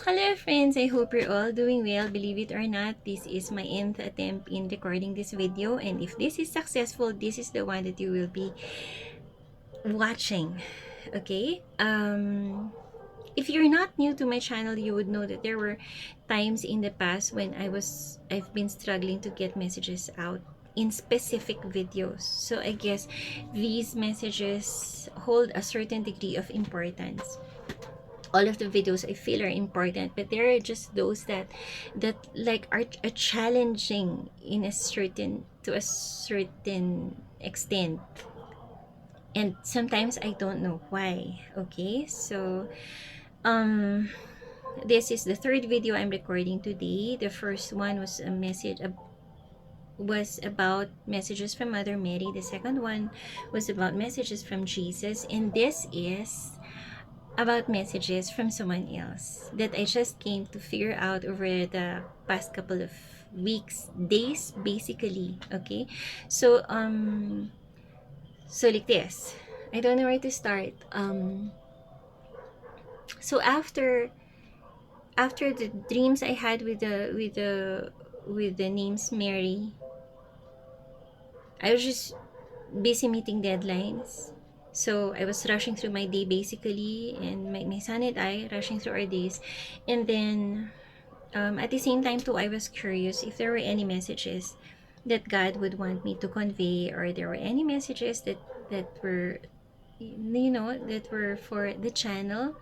Hello friends, I hope you're all doing well. Believe it or not, this is my nth attempt in recording this video, and if this is successful, this is the one that you will be watching. Okay? If you're not new to my channel, you would know that there were times in the past when I've been struggling to get messages out in specific videos. So I guess these messages hold a certain degree of importance. All of the videos I feel are important, but there are just those that like are challenging in a certain to a certain extent, and sometimes I don't know why. Okay, so um this is the third video I'm recording today. The first one was a message was about messages from Mother Mary. The second one was about messages from Jesus, and this is about messages from someone else that I just came to figure out over the past couple of weeks, days basically. Okay, so so like this, I don't know where to start. So after the dreams I had with the names Mary, I was just busy meeting deadlines. So I was rushing through my day basically, and my son and I rushing through our days. And then at the same time too, I was curious if there were any messages that God would want me to convey, or there were any messages that were, you know, that were for the channel.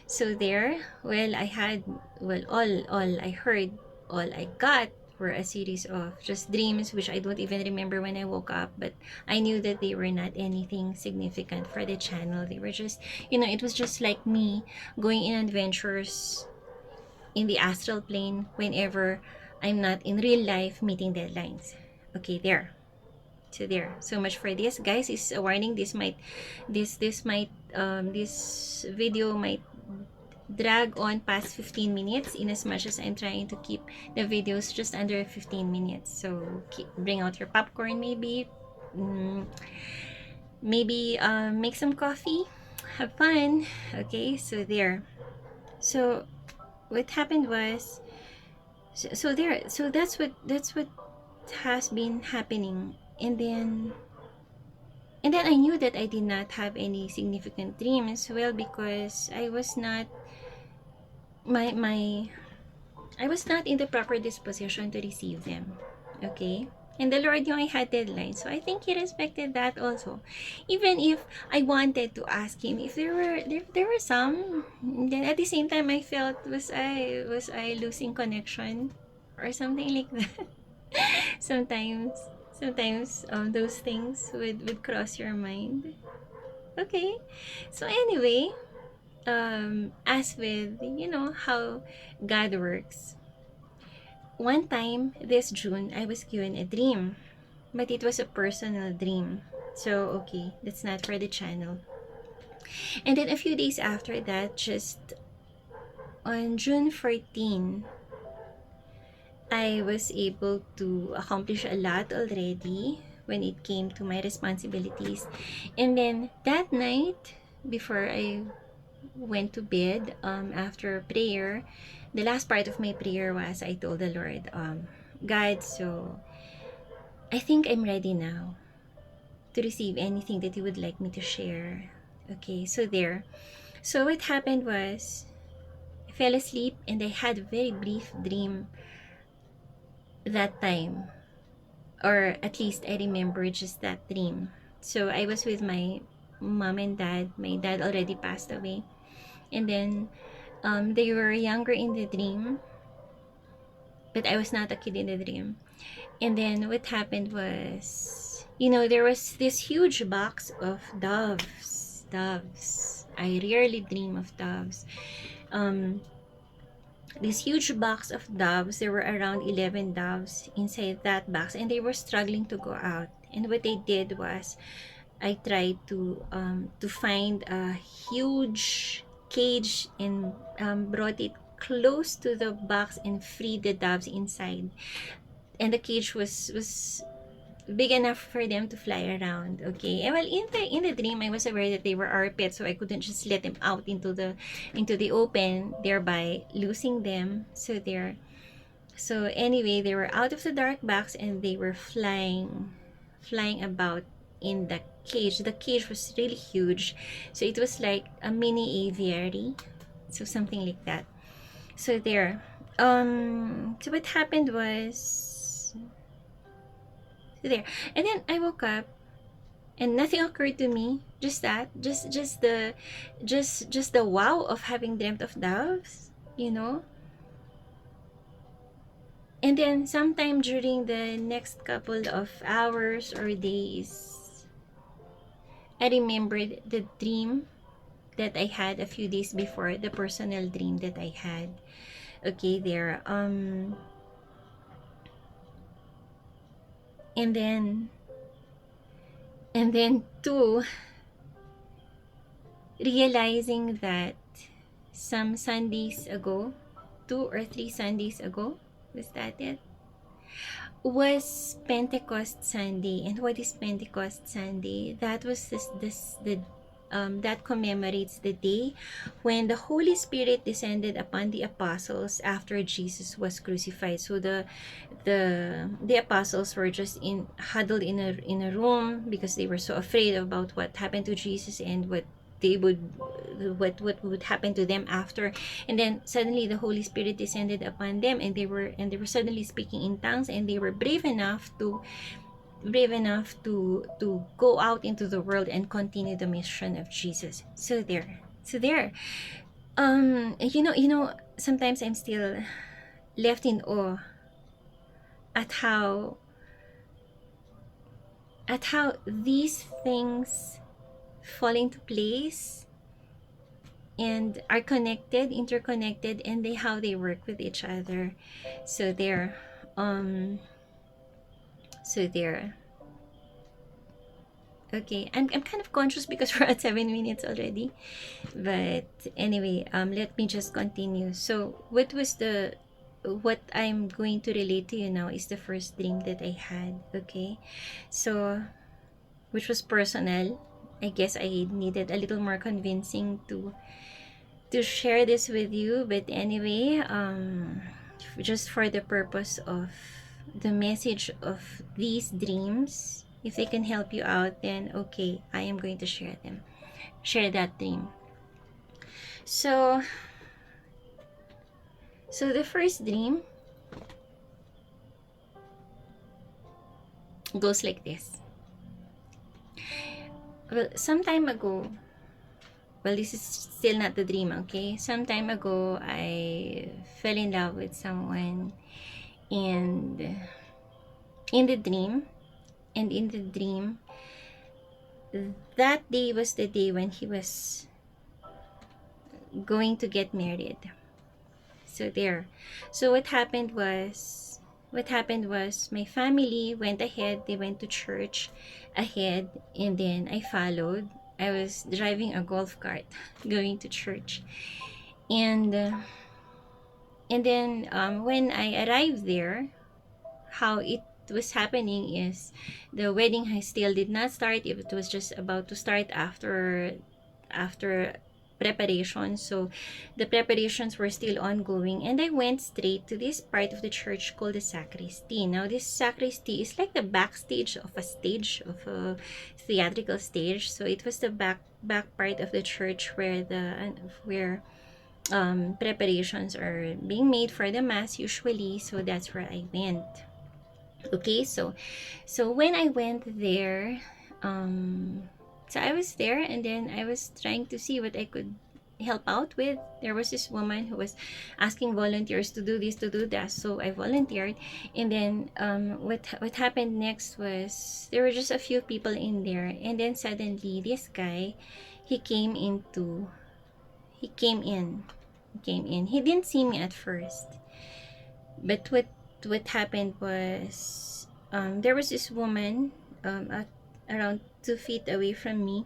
So there, well, I had, well, all I heard, all I got were a series of just dreams, which I don't even remember when I woke up, but I knew that they were not anything significant for the channel. They were just, you know, it was just like me going in adventures in the astral plane whenever I'm not in real life meeting deadlines. Okay, there. So there. So much for this, guys. Is a warning. This video might drag on past 15 minutes, in as much as I'm trying to keep the videos just under 15 minutes. So bring out your popcorn, maybe. Mm, maybe make some coffee. Have fun. Okay, so there. So what happened was, so there, so that's what has been happening. And then I knew that I did not have any significant dreams, well, because I was not my I was not in the proper disposition to receive them. Okay, and the Lord knew I had deadlines, so I think He respected that also. Even if I wanted to ask Him if there were some, then at the same time I felt, was I losing connection or something like that. Sometimes those things would cross your mind. Okay, so anyway, as with, you know, how God works, one time this June I was given a dream, but it was a personal dream, so okay, that's not for the channel. And then a few days after that, just on June 14, I was able to accomplish a lot already when it came to my responsibilities. And then that night, before I went to bed, after prayer, the last part of my prayer was, I told the Lord, God, so I think I'm ready now to receive anything that you would like me to share. Okay, so there. So what happened was, I fell asleep and I had a very brief dream that time, or at least I remember just that dream. So I was with my mom and dad. My dad already passed away, and then they were younger in the dream, but I was not a kid in the dream. And then what happened was, you know, there was this huge box of doves. Doves. I rarely dream of doves. Um, this huge box of doves. There were around 11 doves inside that box, and they were struggling to go out. And what they did was, I tried to find a huge cage and brought it close to the box and freed the doves inside. And the cage was big enough for them to fly around. Okay, and well, in the dream, I was aware that they were our pets, so I couldn't just let them out into the open, thereby losing them. So anyway, they were out of the dark box and they were flying about in the cage. The cage was really huge, so it was like a mini aviary, so something like that. So there. So what happened was, so there, and then I woke up and nothing occurred to me. Just that, just the wow of having dreamt of doves, you know. And then sometime during the next couple of hours or days, I remembered the dream that I had a few days before, the personal dream that I had. Okay, there. And then two, realizing that some Sundays ago, 2 or 3 Sundays ago, was that it? Was Pentecost Sunday. And what is Pentecost Sunday? That was the that commemorates the day when the Holy Spirit descended upon the apostles after Jesus was crucified. So the apostles were just huddled in a room because they were so afraid about what happened to Jesus and they would what would happen to them after. And then suddenly the Holy Spirit descended upon them, and they were suddenly speaking in tongues, and they were brave enough to go out into the world and continue the mission of Jesus. So there sometimes I'm still left in awe at how these things fall into place and are interconnected, and how they work with each other. So there, um, so there. Okay, I'm kind of conscious because we're at 7 minutes already, but anyway, let me just continue. So what I'm going to relate to you now is the first dream that I had. Okay, so which was personal. I guess I needed a little more convincing to share this with you, but anyway, just for the purpose of the message of these dreams, if they can help you out, then okay, I am going to share that dream. So the first dream goes like this. Well, some time ago, well, this is still not the dream, okay? Some time ago, I fell in love with someone, and in the dream, that day was the day when he was going to get married. So there. So what happened was my family went ahead. They went to church ahead, and then I followed. I was driving a golf cart going to church, and then when I arrived there, how it was happening is the wedding still did not start. It was just about to start after preparation. So the preparations were still ongoing, and I went straight to this part of the church called the sacristy. Now this sacristy is like the backstage of a theatrical stage. So it was the back part of the church where preparations are being made for the mass usually. So that's where I went. Okay, so when I went there, so I was there, and then I was trying to see what I could help out with. There was this woman who was asking volunteers to do this, to do that, so I volunteered. And then what happened next was there were just a few people in there, and then suddenly this guy, he came into he came in. He didn't see me at first, but what happened was, there was this woman, at around 2 feet away from me,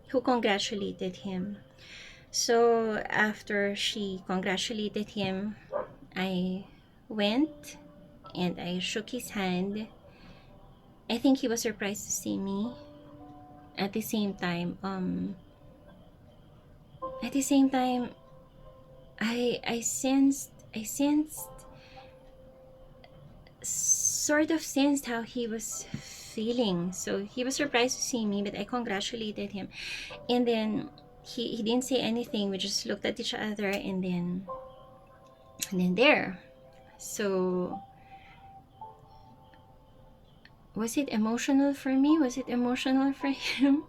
who congratulated him. So after she congratulated him, I went and I shook his hand, I think he was surprised to see me. At the same time, at the same time, I sensed sort of sensed how he was feeling. So he was surprised to see me, but I congratulated him. And then he didn't say anything. We just looked at each other, and then there. So was it emotional for me? Was it emotional for him?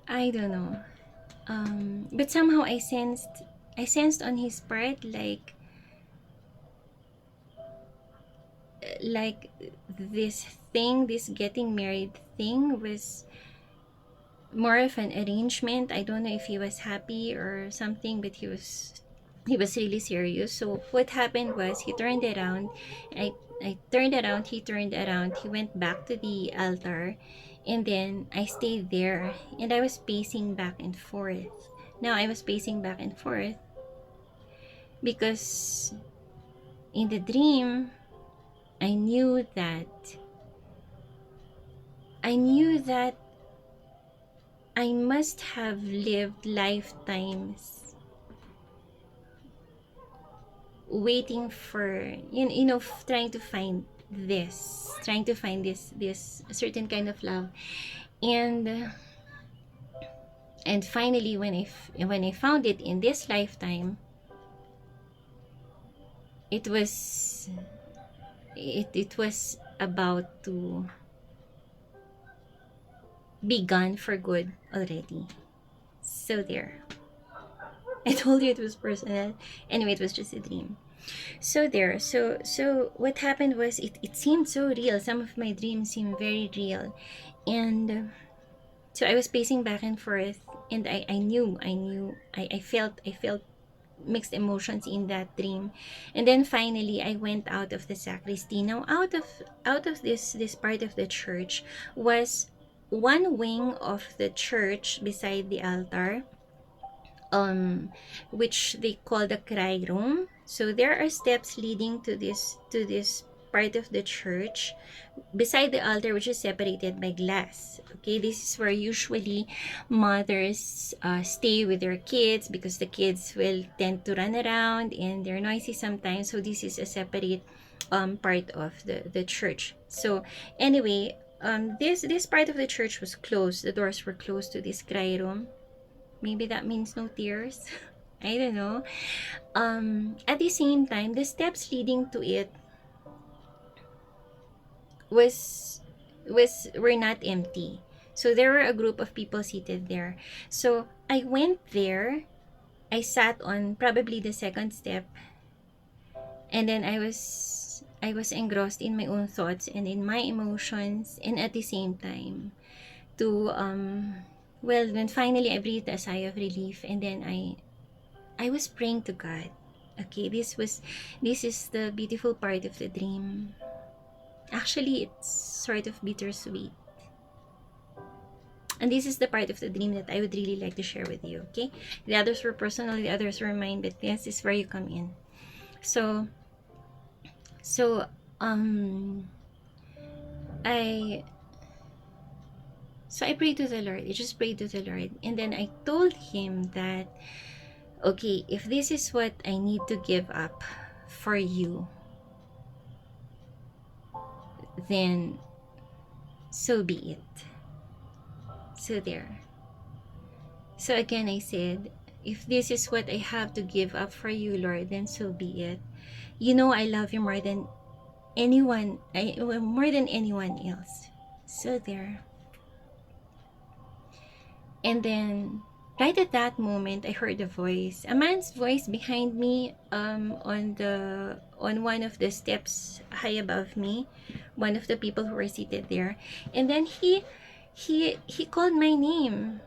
I don't know. But somehow I sensed on his part like this thing, this getting married thing was more of an arrangement. I don't know if he was happy or something, but he was really serious. So what happened was he turned around. I turned around, he turned around, he went back to the altar, and then I stayed there, and I was pacing back and forth. Now I was pacing back and forth because in the dream I knew that I knew that I must have lived lifetimes waiting for trying to find this certain kind of love. And and finally, when I found it in this lifetime, it was it was about to be gone for good already. So there. I told you it was personal. Anyway, it was just a dream. So there. So what happened was it seemed so real. Some of my dreams seemed very real. And so I was pacing back and forth, and I felt mixed emotions in that dream. And then finally I went out of the sacristy. Now out of this part of the church was one wing of the church beside the altar, which they call the cry room. So there are steps leading to this part of the church beside the altar, which is separated by glass. Okay, this is where usually mothers stay with their kids, because the kids will tend to run around and they're noisy sometimes. So this is a separate part of the church. So anyway, this part of the church was closed. The doors were closed to this cry room. Maybe that means no tears. I don't know. At the same time, the steps leading to it was were not empty. So there were a group of people seated there. So I went there. I sat on probably the second step, and then I was engrossed in my own thoughts and in my emotions, and at the same time to well, when finally I breathed a sigh of relief, and then I was praying to God. Okay, this is the beautiful part of the dream. Actually, it's sort of bittersweet. And this is the part of the dream that I would really like to share with you, okay? The others were personal, the others were mine, but this is where you come in. So so um I I prayed to the Lord. I just prayed to the Lord, and then I told him that, okay, if this is what I need to give up for you, then so be it. So there. So again, I said, if this is what I have to give up for you, Lord, then so be it. You know I love you more than more than anyone else. So there. And then right at that moment, I heard a man's voice behind me, on one of the steps high above me, one of the people who were seated there. And then he called my name.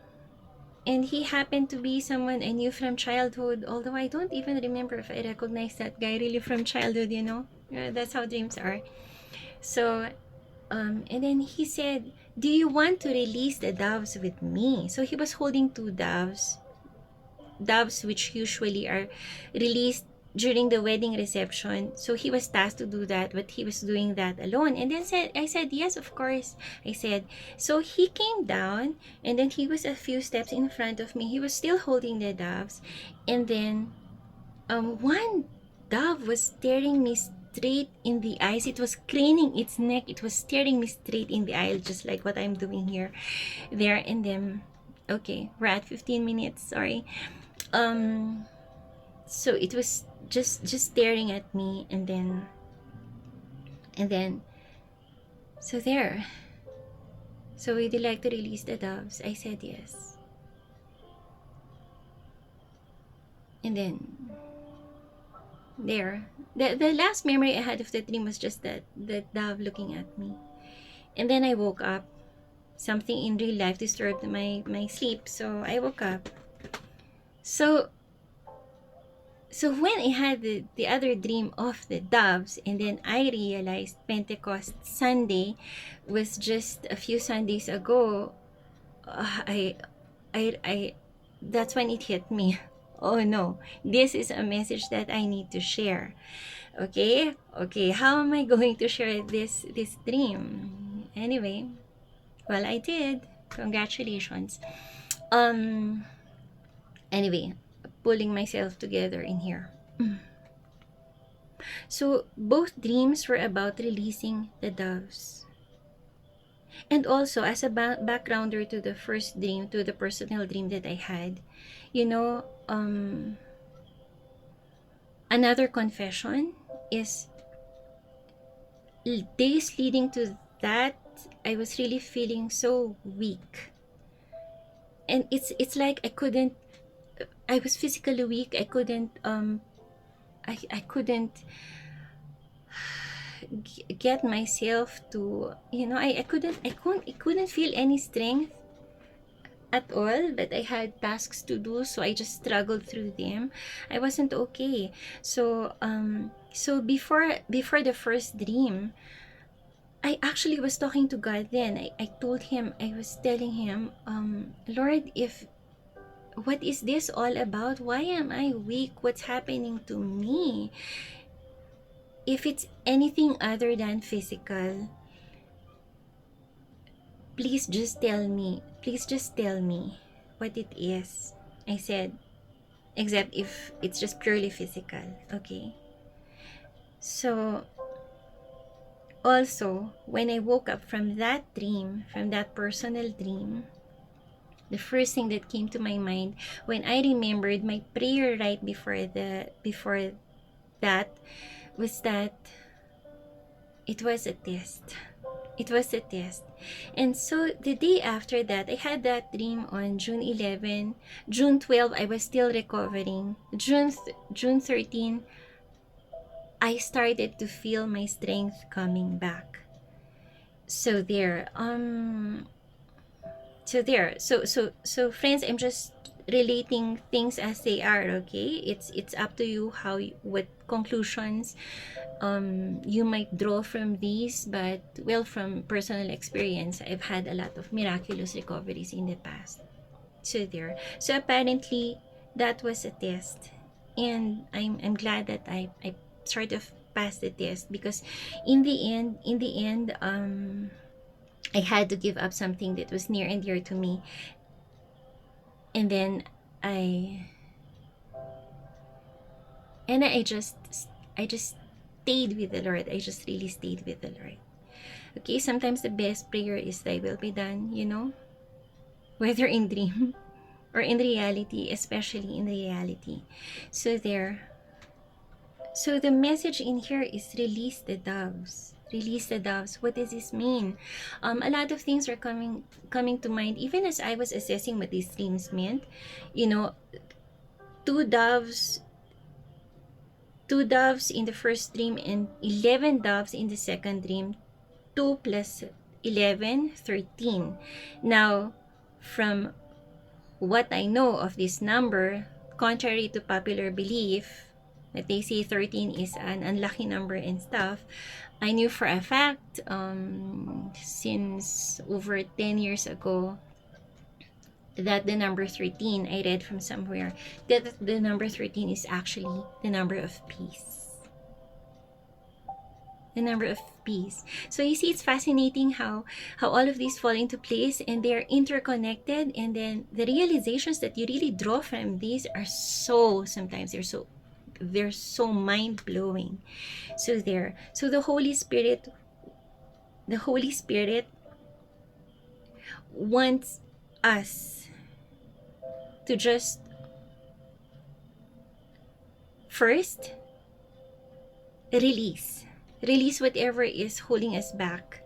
And he happened to be someone I knew from childhood, although I don't even remember if I recognized that guy really from childhood. That's how dreams are. So, and then he said, "Do you want to release the doves with me?" So he was holding two doves which usually are released during the wedding reception. So he was tasked to do that, but he was doing that alone. And then I said, yes, of course. I said, so he came down, and then he was a few steps in front of me. He was still holding the doves. And then one dove was staring me straight in the eyes. It was craning its neck. It was staring me straight in the eye, just like what I'm doing here, there. And then, okay, we're at 15 minutes. Sorry. So it was just staring at me, and then so there. So would you like to release the doves? I said yes. And then there, the last memory I had of the dream was just that dove looking at me. And then I woke up. Something in real life disturbed my sleep, so I woke up. So when I had the other dream of the doves, and then I realized Pentecost Sunday was just a few Sundays ago, I that's when it hit me. Oh no, this is a message that I need to share. Okay, how am I going to share this dream? Anyway, well, I did. Congratulations. Anyway, pulling myself together in here. So both dreams were about releasing the doves. And also, as a backgrounder to the first dream, to the personal dream that I had, you know, another confession is days leading to that, I was really feeling so weak. And it's like I was physically weak. I couldn't I couldn't get myself to, I couldn't feel any strength at all, but I had tasks to do, so I just struggled through them. I wasn't okay. So before the first dream, I actually was talking to God then. I told him, I was telling him, Lord, if what is this all about? Why am I weak? What's happening to me? If it's anything other than physical, please just tell me. Please just tell me what it is. I said, except if it's just purely physical, okay? So, also, when I woke up from that dream, from that personal dream, the first thing that came to my mind when I remembered my prayer right before that was that it was a test. It was a test. And so the day after that, I had that dream on June 11. June 12, I was still recovering. June 13, I started to feel my strength coming back. So there. So friends, I'm just relating things as they are, okay? It's up to you what conclusions you might draw from these, but well, from personal experience, I've had a lot of miraculous recoveries in the past. So there. So apparently that was a test, and I'm glad that I sort of passed the test, because in the end I had to give up something that was near and dear to me. And then I just stayed with the Lord. I just really stayed with the Lord. Okay, sometimes the best prayer is thy will be done, whether in dream or in reality, especially in reality. So there. So the message in here is release the doves. Release the doves. What does this mean? A lot of things are coming to mind, even as I was assessing what these dreams meant. Two doves in the first dream and 11 doves in the second dream. 2 plus 11, 13. Now, from what I know of this number, contrary to popular belief, that they say 13 is an unlucky number and stuff, I knew for a fact, since over 10 years ago, that the number 13, I read from somewhere, that the number 13 is actually the number of peace. The number of peace. So you see, it's fascinating how all of these fall into place and they're interconnected, and then the realizations that you really draw from these are so, sometimes they're so mind-blowing. So the Holy Spirit wants us to just first release whatever is holding us back,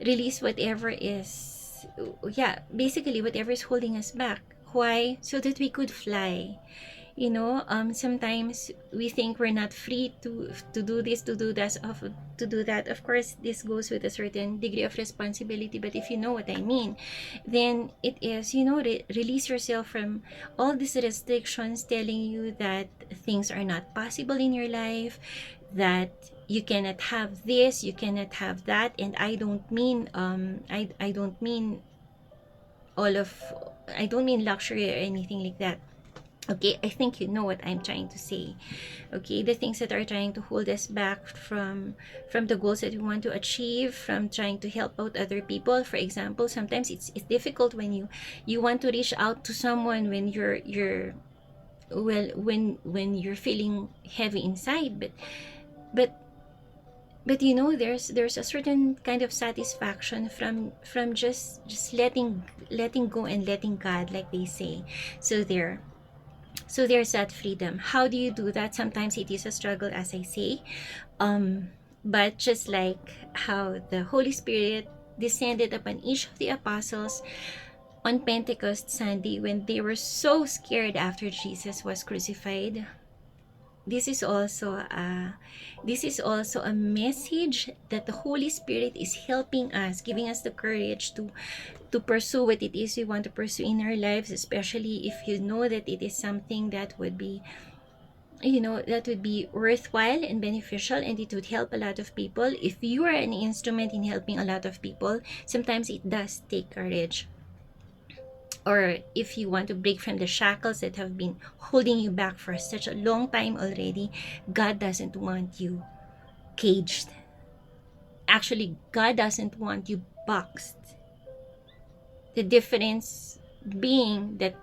release whatever is, yeah, basically whatever is holding us back. Why? So that we could fly. Sometimes we think we're not free to do this, to do that. Of course, this goes with a certain degree of responsibility, but if you know what I mean, then it is, release yourself from all these restrictions telling you that things are not possible in your life, that you cannot have this, you cannot have that. And I don't mean I don't mean all of I don't mean luxury or anything like that. Okay, I think you know what I'm trying to say. Okay, the things that are trying to hold us back from the goals that we want to achieve, from trying to help out other people. For example, sometimes it's difficult when you want to reach out to someone when you're well, when you're feeling heavy inside, but there's a certain kind of satisfaction from just letting go and letting God, like they say. So there's that freedom. How do you do that? Sometimes it is a struggle, as I say. But just like how the Holy Spirit descended upon each of the apostles on Pentecost Sunday when they were so scared after Jesus was crucified, this is also a message that the Holy Spirit is helping us, giving us the courage to pursue what it is we want to pursue in our lives, especially if you know that it is something that would be worthwhile and beneficial, and it would help a lot of people. If you are an instrument in helping a lot of people, sometimes it does take courage. Or if you want to break from the shackles that have been holding you back for such a long time already, God doesn't want you caged. Actually, God doesn't want you boxed. The difference being that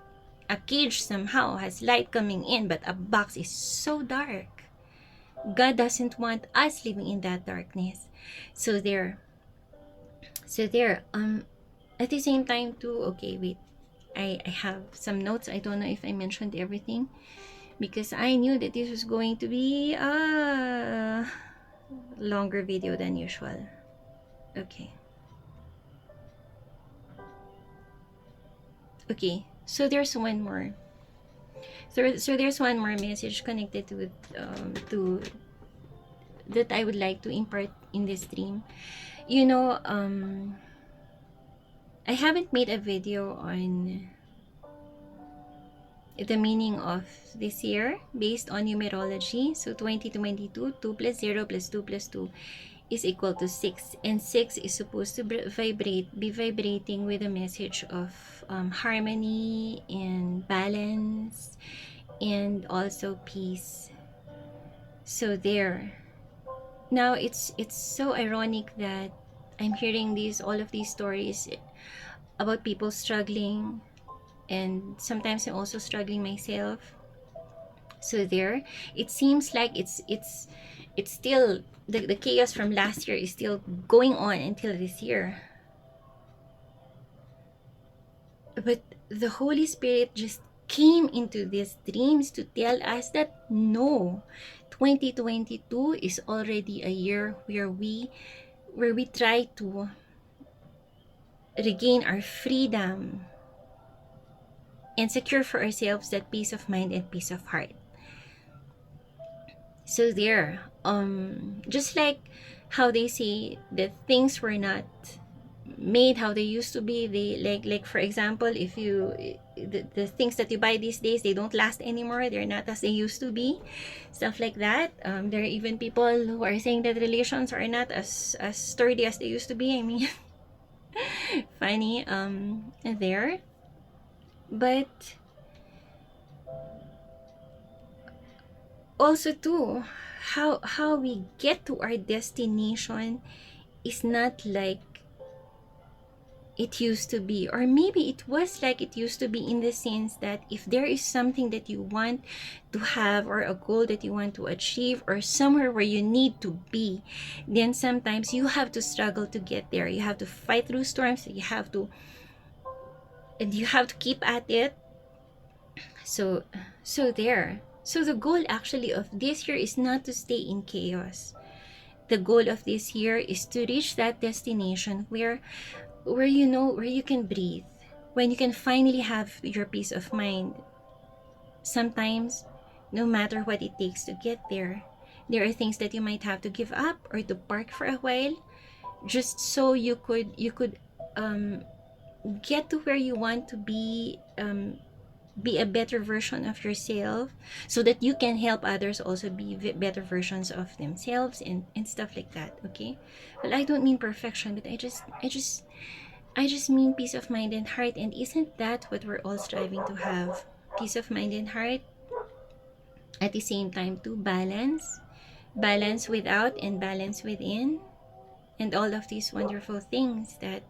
a cage somehow has light coming in, but a box is so dark. God doesn't want us living in that darkness. So there at the same time too, okay, wait, I have some notes. I don't know if I mentioned everything because I knew that this was going to be a longer video than usual. Okay, so there's one more. So there's one more message connected to that I would like to impart in this stream. I haven't made a video on the meaning of this year based on numerology. So 2022, 2 plus 0 plus 2 plus 2 is equal to 6. And 6 is supposed to be vibrating with a message of harmony and balance and also peace. So there. Now it's so ironic that I'm hearing all of these stories about people struggling, and sometimes I'm also struggling myself. So there, it seems like it's still the chaos from last year is still going on until this year. But the Holy Spirit just came into these dreams to tell us that no, 2022 is already a year where we try to regain our freedom and secure for ourselves that peace of mind and peace of heart. So there, just like how they say that things were not made how they used to be, they like for example, if you the things that you buy these days, they don't last anymore, they're not as they used to be, stuff like that. There are even people who are saying that relations are not as sturdy as they used to be. I mean, funny there. But also too, how we get to our destination is not like it used to be, or maybe it was like it used to be, in the sense that if there is something that you want to have, or a goal that you want to achieve, or somewhere where you need to be, then sometimes you have to struggle to get there. You have to fight through storms. You have to keep at it. So the goal actually of this year is not to stay in chaos. The goal of this year is to reach that destination where you know, where you can breathe, when you can finally have your peace of mind. Sometimes, no matter what it takes to get there are things that you might have to give up or to park for a while, just so you could um, get to where you want to be a better version of yourself, so that you can help others also be better versions of themselves, and stuff like that. Okay, well, I don't mean perfection, but I just mean peace of mind and heart. And isn't that what we're all striving to have? Peace of mind and heart, at the same time to balance without and balance within, and all of these wonderful things that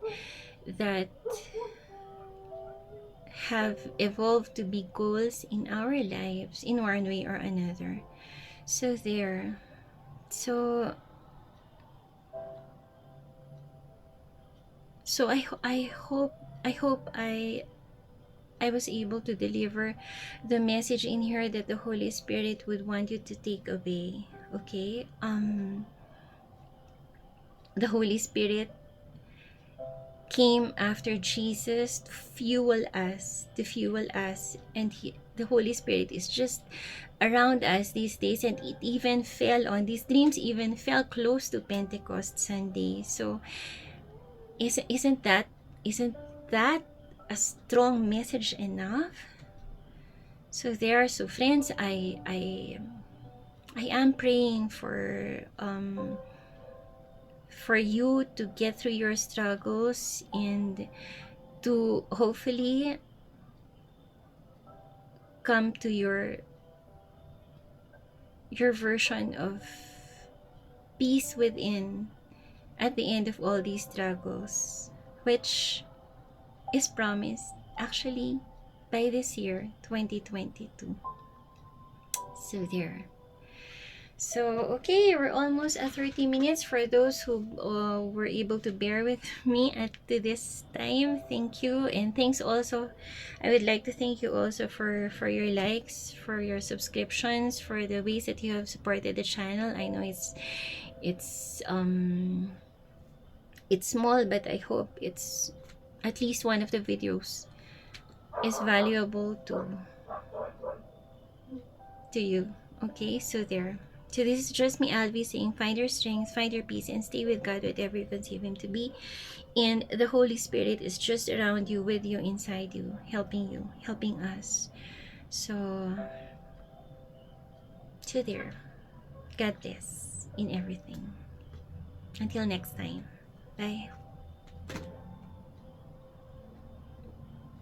have evolved to be goals in our lives in one way or another. So there. So I was able to deliver the message in here that the Holy Spirit would want you to take away. Okay? The Holy Spirit came after Jesus to fuel us, and the Holy Spirit is just around us these days, and it even fell on these dreams, even fell close to Pentecost Sunday. So isn't that a strong message enough? So friends, I am praying for you to get through your struggles, and to hopefully come to your version of peace within at the end of all these struggles, which is promised actually by this year 2022. So there. So, okay, we're almost at 30 minutes. For those who were able to bear with me at to this time, thank you. And thanks also, I would like to thank you also for your likes, for your subscriptions, for the ways that you have supported the channel. I know it's small, but I hope it's at least one of the videos is valuable to you. Okay, so there. So this is just me, Alvie, saying find your strength, find your peace, and stay with God, whatever you conceive Him to be. And the Holy Spirit is just around you, with you, inside you, helping us. So there. God bless in everything. Until next time. Bye.